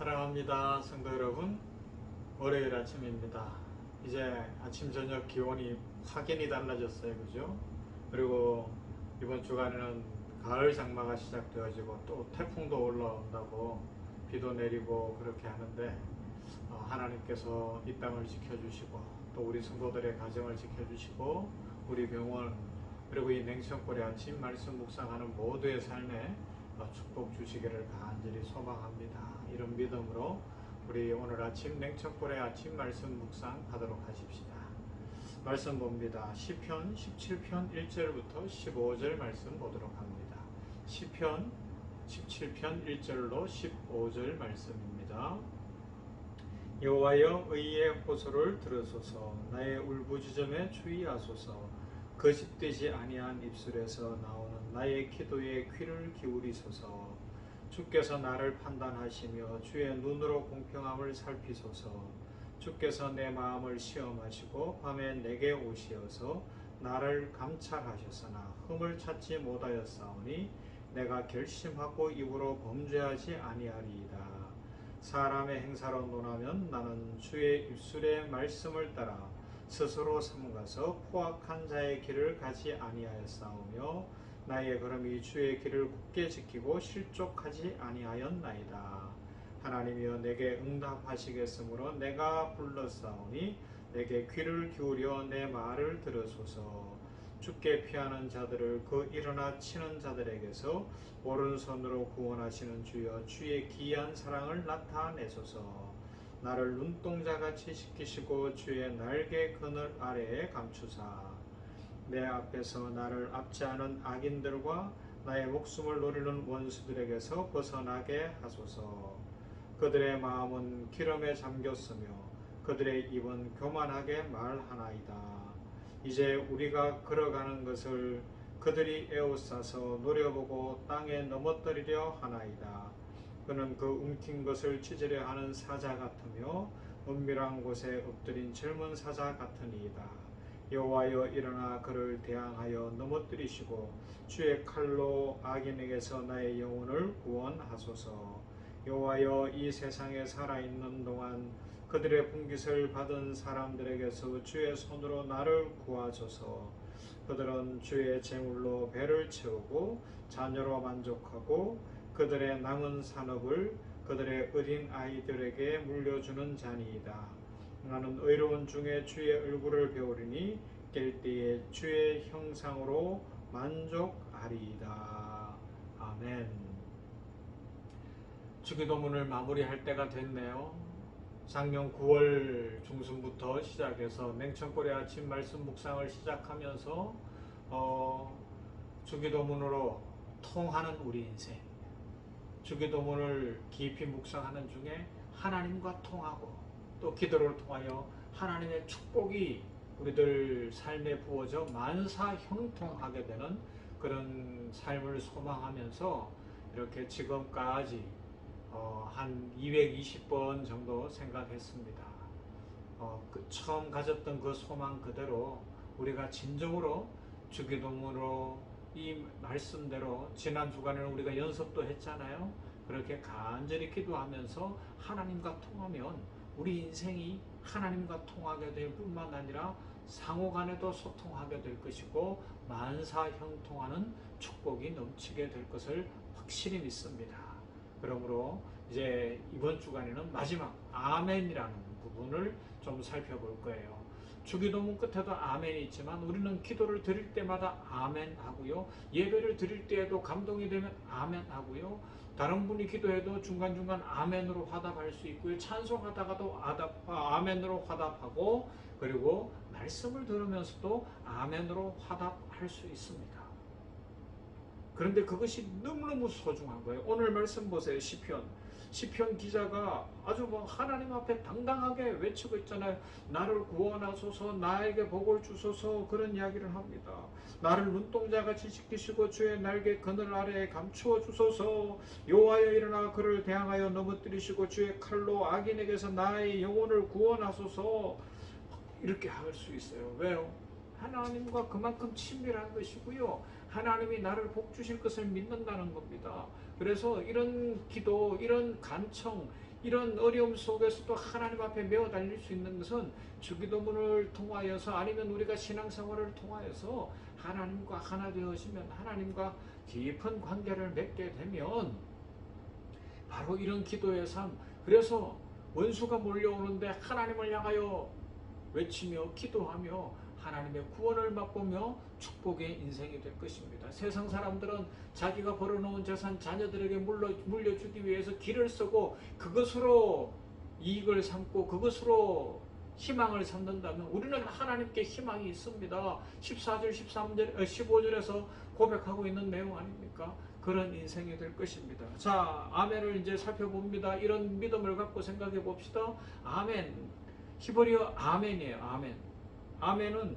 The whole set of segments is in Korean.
사랑합니다. 성도 여러분, 월요일 아침입니다. 이제 아침 저녁 기온이 확연히 달라졌어요. 그죠? 그리고 이번 주간에는 가을 장마가 시작되어지고 또 태풍도 올라온다고 비도 내리고 그렇게 하는데 하나님께서 이 땅을 지켜주시고 또 우리 성도들의 가정을 지켜주시고 우리 병원 그리고 이 냉천골의 아침 말씀 묵상하는 모두의 삶에 축복 주시기를 간절히 소망합니다. 이런 믿음으로 우리 오늘 아침 냉천골의 아침 말씀 묵상 하도록 하십시다. 말씀 봅니다. 시편 17편 1절부터 15절 말씀 보도록 합니다. 시편 17편 1절로 15절 말씀입니다. 여호와여, 의의 호소를 들으소서. 나의 울부짖음에 주의하소서. 거짓되지 아니한 입술에서 나오는 나의 기도에 귀를 기울이소서. 주께서 나를 판단하시며 주의 눈으로 공평함을 살피소서. 주께서 내 마음을 시험하시고 밤에 내게 오시어서 나를 감찰하셨으나 흠을 찾지 못하였사오니 내가 결심하고 입으로 범죄하지 아니하리이다. 사람의 행사로 논하면 나는 주의 입술의 말씀을 따라 스스로 삼가서 포악한 자의 길을 가지 아니하였사오며 나의 걸음이 주의 길을 굳게 지키고 실족하지 아니하였나이다. 하나님이여, 내게 응답하시겠으므로 내가 불렀사오니 내게 귀를 기울여 내 말을 들으소서. 주께 피하는 자들을 그 일어나 치는 자들에게서 오른손으로 구원하시는 주여, 주의 기이한 사랑을 나타내소서. 나를 눈동자같이 지키시고 주의 날개 그늘 아래에 감추사 내 앞에서 나를 압제하는 악인들과 나의 목숨을 노리는 원수들에게서 벗어나게 하소서. 그들의 마음은 기름에 잠겼으며 그들의 입은 교만하게 말하나이다. 이제 우리가 걸어가는 것을 그들이 에워싸서 노려보고 땅에 넘어뜨리려 하나이다. 그는 그 움킨 것을 찢으려 하는 사자 같으며 은밀한 곳에 엎드린 젊은 사자 같으니이다. 여호와여, 일어나 그를 대항하여 넘어뜨리시고 주의 칼로 악인에게서 나의 영혼을 구원하소서. 여호와여, 이 세상에 살아있는 동안 그들의 분깃을 받은 사람들에게서 주의 손으로 나를 구하소서. 그들은 주의 제물로 배를 채우고 자녀로 만족하고 그들의 남은 산업을 그들의 어린 아이들에게 물려주는 자니이다. 나는 의로운 중에 주의 얼굴을 배우리니 깰 때에 주의 형상으로 만족하리이다. 아멘. 주기도문을 마무리할 때가 됐네요. 작년 9월 중순부터 시작해서 냉천골의 아침 말씀 묵상을 시작하면서 주기도문으로 통하는 우리 인생, 주기도문을 깊이 묵상하는 중에 하나님과 통하고 또 기도를 통하여 하나님의 축복이 우리들 삶에 부어져 만사 형통하게 되는 그런 삶을 소망하면서 이렇게 지금까지 한 220번 정도 생각했습니다. 처음 가졌던 그 소망 그대로 우리가 진정으로 주기도문으로 이 말씀대로 지난 주간에는 우리가 연습도 했잖아요. 그렇게 간절히 기도하면서 하나님과 통하면 우리 인생이 하나님과 통하게 될 뿐만 아니라 상호간에도 소통하게 될 것이고 만사 형통하는 축복이 넘치게 될 것을 확실히 믿습니다. 그러므로 이제 이번 주간에는 마지막 아멘이라는 부분을 좀 살펴볼 거예요. 주기도문 끝에도 아멘이 있지만 우리는 기도를 드릴 때마다 아멘 하고요. 예배를 드릴 때에도 감동이 되면 아멘 하고요. 다른 분이 기도해도 중간중간 아멘으로 화답할 수 있고요. 찬송하다가도 아멘으로 화답하고 그리고 말씀을 들으면서도 아멘으로 화답할 수 있습니다. 그런데 그것이 너무너무 소중한 거예요. 오늘 말씀 보세요. 시편 기자가 아주 하나님 앞에 당당하게 외치고 있잖아요. 나를 구원하소서, 나에게 복을 주소서, 그런 이야기를 합니다. 나를 눈동자같이 지키시고 주의 날개 그늘 아래에 감추어 주소서. 여호와여, 일어나 그를 대항하여 넘어뜨리시고 주의 칼로 악인에게서 나의 영혼을 구원하소서. 이렇게 할 수 있어요. 왜요? 하나님과 그만큼 친밀한 것이고요. 하나님이 나를 복 주실 것을 믿는다는 겁니다. 그래서 이런 기도, 이런 간청, 이런 어려움 속에서도 하나님 앞에 메어 달릴 수 있는 것은 주기도문을 통하여서 아니면 우리가 신앙생활을 통하여서 하나님과 하나 되어지면 하나님과 깊은 관계를 맺게 되면 바로 이런 기도의 삶. 그래서 원수가 몰려오는데 하나님을 향하여 외치며 기도하며 하나님의 구원을 맛보며 축복의 인생이 될 것입니다. 세상 사람들은 자기가 벌어놓은 재산 자녀들에게 물려주기 위해서 길을 쓰고 그것으로 이익을 삼고 그것으로 희망을 삼는다면 우리는 하나님께 희망이 있습니다. 14절, 13절, 15절에서 고백하고 있는 내용 아닙니까? 그런 인생이 될 것입니다. 자, 아멘을 이제 살펴봅니다. 이런 믿음을 갖고 생각해 봅시다. 아멘. 히브리어 아멘이에요. 아멘. 아멘은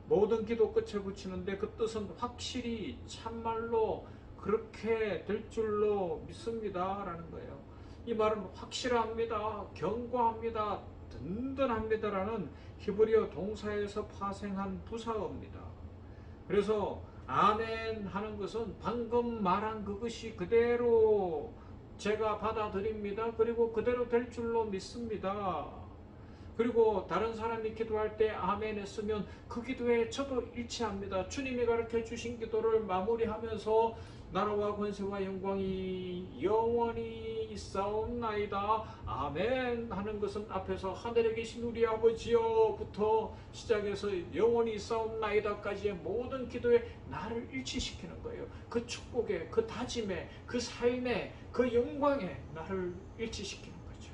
모든 기도 끝에 붙이는데 그 뜻은 확실히 참말로 그렇게 될 줄로 믿습니다 라는 거예요. 이 말은 확실합니다, 견고합니다, 든든합니다라는 히브리어 동사에서 파생한 부사어입니다. 그래서 아멘 하는 것은 방금 말한 그것이 그대로 제가 받아들입니다. 그리고 그대로 될 줄로 믿습니다. 그리고 다른 사람이 기도할 때 아멘 했으면 그 기도에 저도 일치합니다. 주님이 가르쳐 주신 기도를 마무리하면서 나라와 권세와 영광이 영원히 있사옵나이다. 아멘 하는 것은 앞에서 하늘에 계신 우리 아버지여부터 시작해서 영원히 있사옵나이다까지의 모든 기도에 나를 일치시키는 거예요. 그 축복에, 그 다짐에, 그 삶에, 그 영광에 나를 일치시키는 거죠.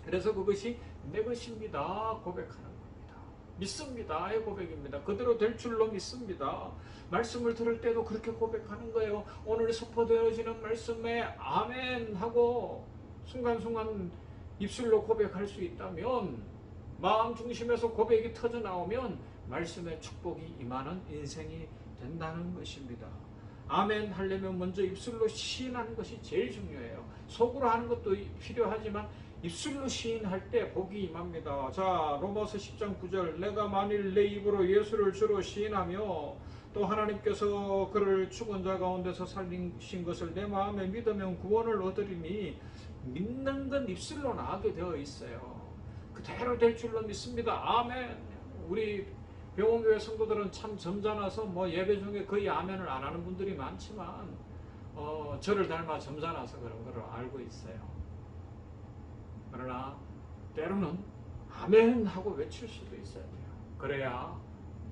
그래서 그것이 내 것입니다 고백하는 겁니다. 믿습니다의 고백입니다. 그대로 될 줄로 믿습니다. 말씀을 들을 때도 그렇게 고백하는 거예요. 오늘 선포되어지는 말씀에 아멘 하고 순간순간 입술로 고백할 수 있다면, 마음 중심에서 고백이 터져 나오면 말씀의 축복이 임하는 인생이 된다는 것입니다. 아멘 하려면 먼저 입술로 시인하는 것이 제일 중요해요. 속으로 하는 것도 필요하지만 입술로 시인할 때 복이 임합니다. 자, 로마서 10장 9절, 내가 만일 내 입으로 예수를 주로 시인하며 또 하나님께서 그를 죽은 자 가운데서 살리신 것을 내 마음에 믿으면 구원을 얻으리니, 믿는 건 입술로 나가게 되어 있어요. 그대로 될 줄로 믿습니다. 아멘. 우리 병원교회 성도들은 참 점잖아서 예배 중에 거의 아멘을 안 하는 분들이 많지만 저를 닮아 점잖아서 그런 걸 알고 있어요. 그러나 때로는 아멘 하고 외칠 수도 있어야 돼요. 그래야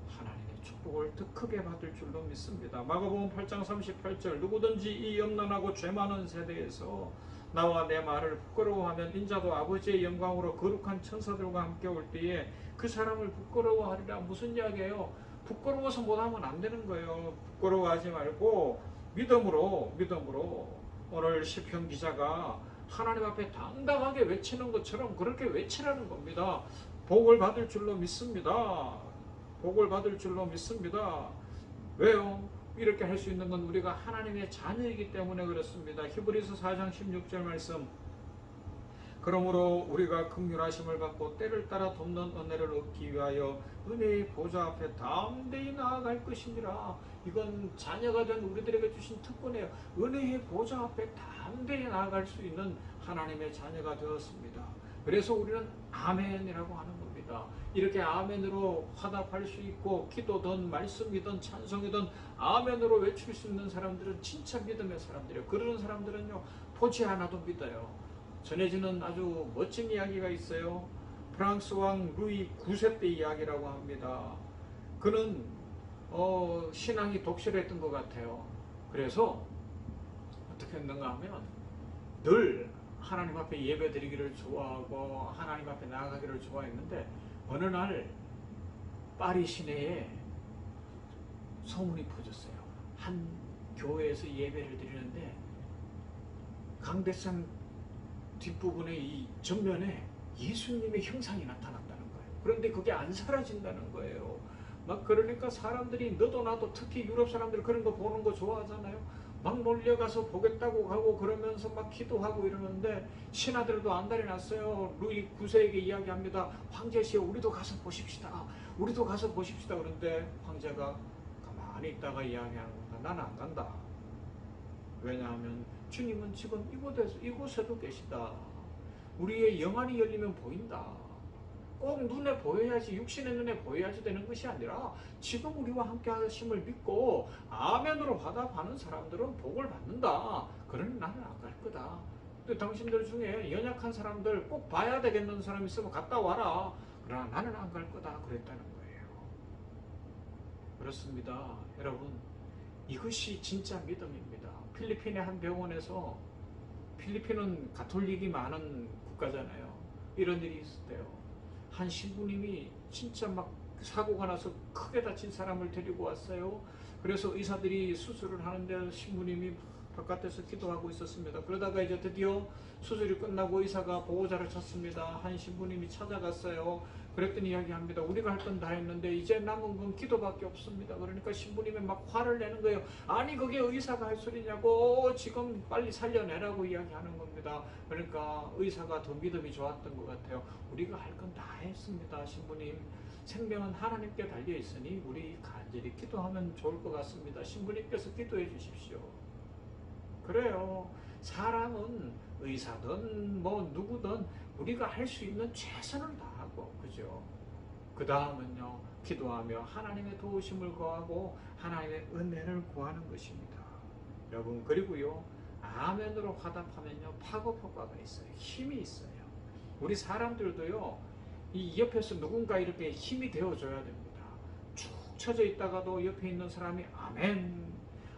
하나님의 축복을 더 크게 받을 줄로 믿습니다. 마가복음 8장 38절, 누구든지 이 염난하고 죄 많은 세대에서 나와 내 말을 부끄러워하면 인자도 아버지의 영광으로 거룩한 천사들과 함께 올 때에 그 사람을 부끄러워하리라. 무슨 이야기예요? 부끄러워서 못하면 안 되는 거예요. 부끄러워하지 말고 믿음으로 오늘 시편 기자가 하나님 앞에 당당하게 외치는 것처럼 그렇게 외치라는 겁니다. 복을 받을 줄로 믿습니다. 복을 받을 줄로 믿습니다. 왜요? 이렇게 할 수 있는 건 우리가 하나님의 자녀이기 때문에 그렇습니다. 히브리서 4장 16절 말씀, 그러므로 우리가 긍휼하심을 받고 때를 따라 돕는 은혜를 얻기 위하여 은혜의 보좌 앞에 담대히 나아갈 것이니라. 이건 자녀가 된 우리들에게 주신 특권이에요. 은혜의 보좌 앞에 담대히 나아갈 수 있는 하나님의 자녀가 되었습니다. 그래서 우리는 아멘이라고 하는 겁니다. 이렇게 아멘으로 화답할 수 있고, 기도든 말씀이든 찬송이든 아멘으로 외칠 수 있는 사람들은 진짜 믿음의 사람들이에요. 그러는 사람들은요, 보지 않아도 믿어요. 전해지는 아주 멋진 이야기가 있어요. 프랑스 왕 루이 9세 때 이야기라고 합니다. 그는 신앙이 독실했던 것 같아요. 그래서 어떻게 했는가 하면 늘 하나님 앞에 예배 드리기를 좋아하고 하나님 앞에 나아가기를 좋아했는데, 어느 날 파리 시내에 소문이 퍼졌어요. 한 교회에서 예배를 드리는데 강대상 뒷부분에 이 전면에 예수님의 형상이 나타났다는 거예요. 그런데 그게 안 사라진다는 거예요. 막 그러니까 사람들이, 너도 나도, 특히 유럽 사람들 그런 거 보는 거 좋아하잖아요. 막 몰려가서 보겠다고 가고 그러면서 막 기도하고 이러는데, 신하들도 안달이 났어요. 루이 9세에게 이야기합니다. 황제시여, 우리도 가서 보십시다. 우리도 가서 보십시다. 그런데 황제가 가만히 있다가 이야기하는 겁니다. 나는 안 간다. 왜냐하면 주님은 지금 이곳에도 계시다. 우리의 영안이 열리면 보인다. 꼭 눈에 보여야지, 육신의 눈에 보여야지 되는 것이 아니라 지금 우리와 함께 하심을 믿고 아멘으로 화답하는 사람들은 복을 받는다. 그러니 나는 안 갈 거다. 또 당신들 중에 연약한 사람들 꼭 봐야 되겠는 사람 있으면 갔다 와라. 그러나 나는 안 갈 거다. 그랬다는 거예요. 그렇습니다. 여러분, 이것이 진짜 믿음입니다. 필리핀의 한 병원에서, 필리핀은 가톨릭이 많은 국가잖아요. 이런 일이 있었대요. 한 신부님이 진짜 막 사고가 나서 크게 다친 사람을 데리고 왔어요. 그래서 의사들이 수술을 하는데 신부님이 바깥에서 기도하고 있었습니다. 그러다가 이제 드디어 수술이 끝나고 의사가 보호자를 찾습니다. 한 신부님이 찾아갔어요. 그랬더니 이야기합니다. 우리가 할 건 다 했는데 이제 남은 건 기도밖에 없습니다. 그러니까 신부님이 막 화를 내는 거예요. 아니 그게 의사가 할 소리냐고, 지금 빨리 살려내라고 이야기하는 겁니다. 그러니까 의사가 더 믿음이 좋았던 것 같아요. 우리가 할 건 다 했습니다. 신부님, 생명은 하나님께 달려있으니 우리 간절히 기도하면 좋을 것 같습니다. 신부님께서 기도해 주십시오. 그래요. 사람은 의사든 뭐 누구든 우리가 할 수 있는 최선을 다하고, 그죠? 그 다음은요, 기도하며 하나님의 도우심을 구하고 하나님의 은혜를 구하는 것입니다. 여러분, 그리고요, 아멘으로 화답하면요, 파급 효과가 있어요. 힘이 있어요. 우리 사람들도요, 이 옆에서 누군가 이렇게 힘이 되어줘야 됩니다. 축 처져 있다가도 옆에 있는 사람이 아멘,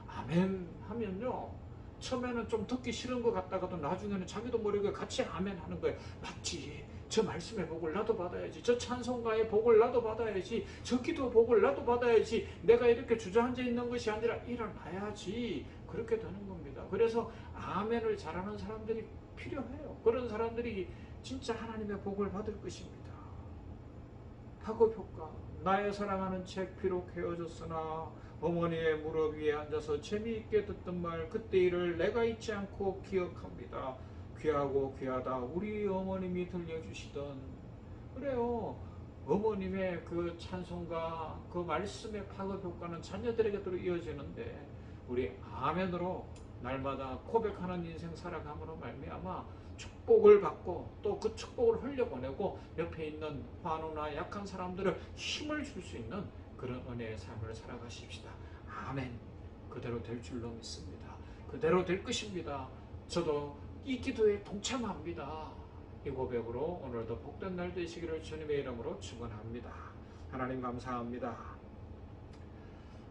아멘 하면요, 처음에는 좀 듣기 싫은 것 같다가도 나중에는 자기도 모르게 같이 아멘 하는 거예요. 맞지? 저 말씀의 복을 나도 받아야지. 저 찬송가의 복을 나도 받아야지. 저 기도 복을 나도 받아야지. 내가 이렇게 주저앉아 있는 것이 아니라 일어나야지. 그렇게 되는 겁니다. 그래서 아멘을 잘하는 사람들이 필요해요. 그런 사람들이 진짜 하나님의 복을 받을 것입니다. 파급 효과. 나의 사랑하는 책 비록 헤어졌으나 어머니의 무릎 위에 앉아서 재미있게 듣던 말 그때 일을 내가 잊지 않고 기억합니다. 귀하고 귀하다 우리 어머님이 들려주시던, 그래요, 어머님의 그 찬송가, 그 말씀의 파급 효과는 자녀들에게도 이어지는데 우리 아멘으로 날마다 고백하는 인생 살아감으로 말미암아 축복을 받고 또 그 축복을 흘려보내고 옆에 있는 환우나 약한 사람들을 힘을 줄 수 있는 그런 은혜의 삶을 살아가십시다. 아멘. 그대로 될 줄로 믿습니다. 그대로 될 것입니다. 저도 이 기도에 동참합니다. 이 고백으로 오늘도 복된 날 되시기를 주님의 이름으로 축원합니다. 하나님 감사합니다.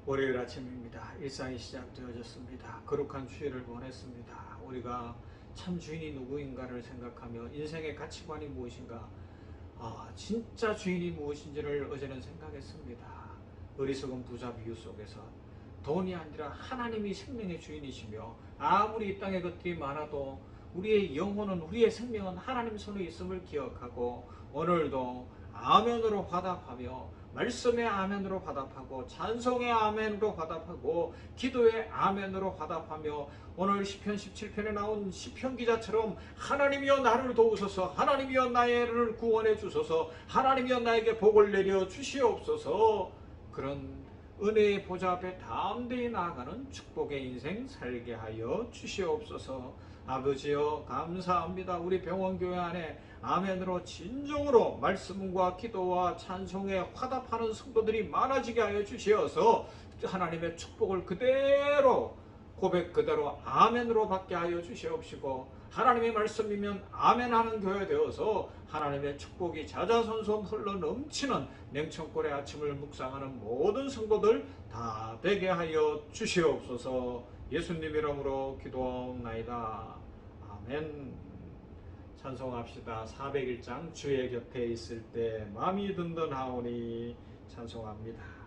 월요일 아침입니다. 일상이 시작되어졌습니다. 거룩한 주일을 보냈습니다. 우리가 참 주인이 누구인가를 생각하며 인생의 가치관이 무엇인가, 진짜 주인이 무엇인지를 어제는 생각했습니다. 어리석은 부자 비유 속에서 돈이 아니라 하나님이 생명의 주인이시며 아무리 이 땅에 것들이 많아도 우리의 영혼은, 우리의 생명은 하나님 손에 있음을 기억하고 오늘도 아멘으로 화답하며 말씀의 아멘으로 화답하고 찬송의 아멘으로 화답하고 기도의 아멘으로 화답하며 오늘 시편 17편에 나온 시편 기자처럼 하나님이여 나를 도우소서, 하나님이여 나를 구원해 주소서, 하나님이여 나에게 복을 내려 주시옵소서, 그런 은혜의 보좌 앞에 담대히 나아가는 축복의 인생 살게 하여 주시옵소서. 아버지여 감사합니다. 우리 병원교회 안에 아멘으로 진정으로 말씀과 기도와 찬송에 화답하는 성도들이 많아지게 하여 주시어서 하나님의 축복을 그대로 고백 그대로 아멘으로 받게 하여 주시옵시고, 하나님의 말씀이면 아멘하는 교회 되어서 하나님의 축복이 자자손손 흘러 넘치는 냉천골의 아침을 묵상하는 모든 성도들 다 되게 하여 주시옵소서. 예수님 이름으로 기도하옵나이다. 아멘. 찬송합시다. 401장 주의 곁에 있을 때 마음이 든든하오니 찬송합니다.